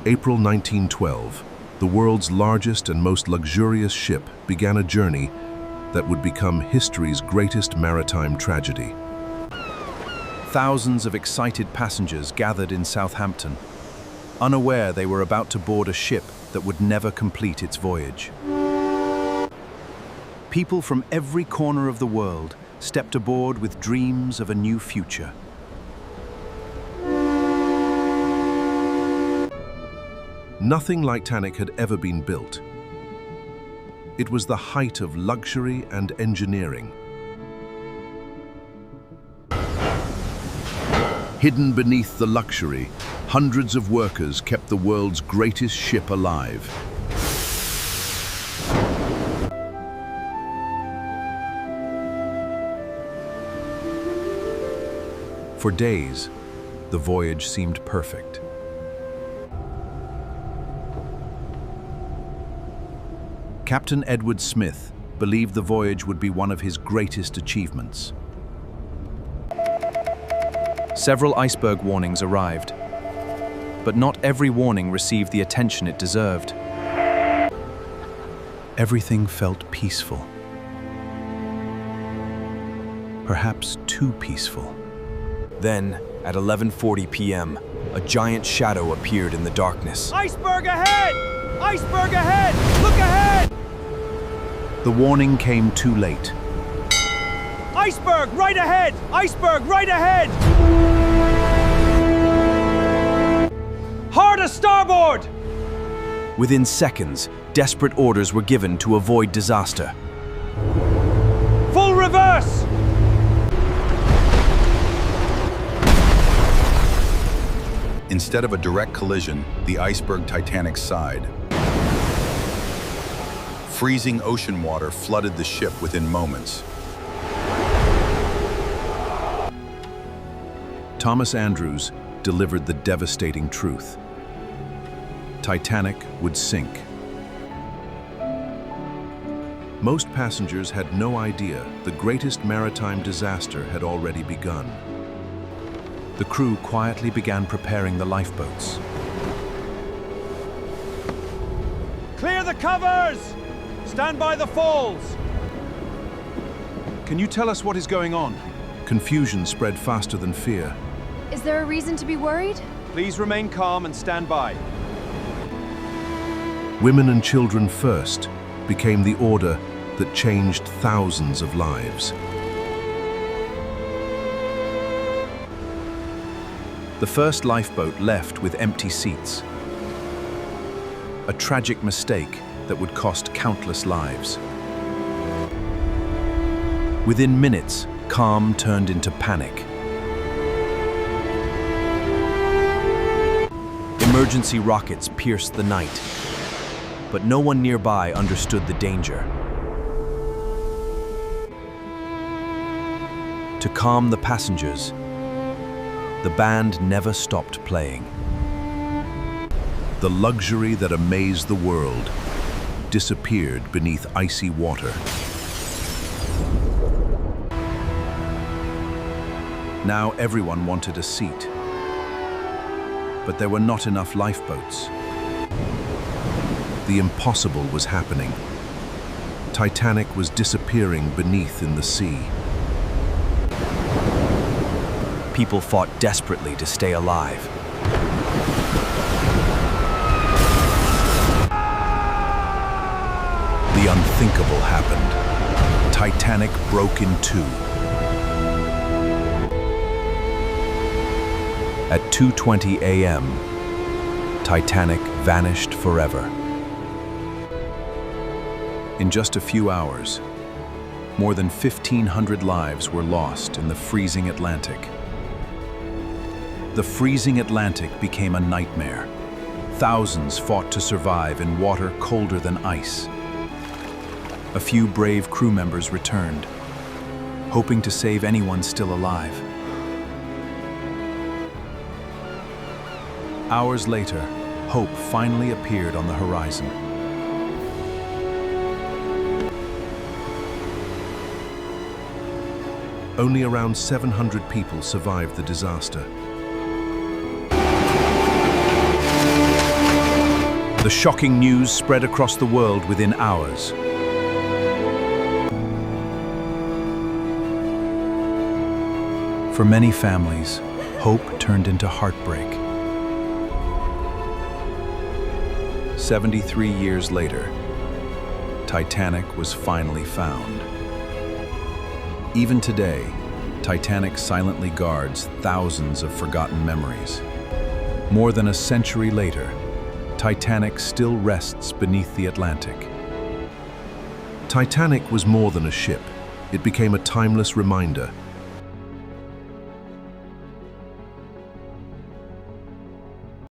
April 1912, the world's largest and most luxurious ship began a journey that would become history's greatest maritime tragedy. Thousands of excited passengers gathered in Southampton, unaware they were about to board a ship that would never complete its voyage. People from every corner of the world stepped aboard with dreams of a new future. Nothing like Titanic had ever been built. It was the height of luxury and engineering. Hidden beneath the luxury, hundreds of workers kept the world's greatest ship alive. For days, the voyage seemed perfect. Captain Edward Smith believed the voyage would be one of his greatest achievements. Several iceberg warnings arrived, but not every warning received the attention it deserved. Everything felt peaceful. Perhaps too peaceful. Then, at 11:40 p.m., a giant shadow appeared in the darkness. Iceberg ahead! Iceberg ahead! Look ahead! The warning came too late. Iceberg right ahead! Iceberg right ahead! Hard a starboard! Within seconds, desperate orders were given to avoid disaster. Full reverse! Instead of a direct collision, the iceberg Titanic sighed. Freezing ocean water flooded the ship within moments. Thomas Andrews delivered the devastating truth. Titanic would sink. Most passengers had no idea the greatest maritime disaster had already begun. The crew quietly began preparing the lifeboats. Clear the covers! Stand by the falls! Can you tell us what is going on? Confusion spread faster than fear. Is there a reason to be worried? Please remain calm and stand by. Women and children first became the order that changed thousands of lives. The first lifeboat left with empty seats. A tragic mistake that would cost countless lives. Within minutes, calm turned into panic. Emergency rockets pierced the night, but no one nearby understood the danger. To calm the passengers, the band never stopped playing. The luxury that amazed the world disappeared beneath icy water. Now everyone wanted a seat, but there were not enough lifeboats. The impossible was happening. Titanic was disappearing beneath in the sea. People fought desperately to stay alive. The unthinkable happened. Titanic broke in two. At 2:20 a.m., Titanic vanished forever. In just a few hours, more than 1,500 lives were lost in the freezing Atlantic. The freezing Atlantic became a nightmare. Thousands fought to survive in water colder than ice. A few brave crew members returned, hoping to save anyone still alive. Hours later, hope finally appeared on the horizon. Only around 700 people survived the disaster. The shocking news spread across the world within hours. For many families, hope turned into heartbreak. 73 years later, Titanic was finally found. Even today, Titanic silently guards thousands of forgotten memories. More than a century later, Titanic still rests beneath the Atlantic. Titanic was more than a ship. It became a timeless reminder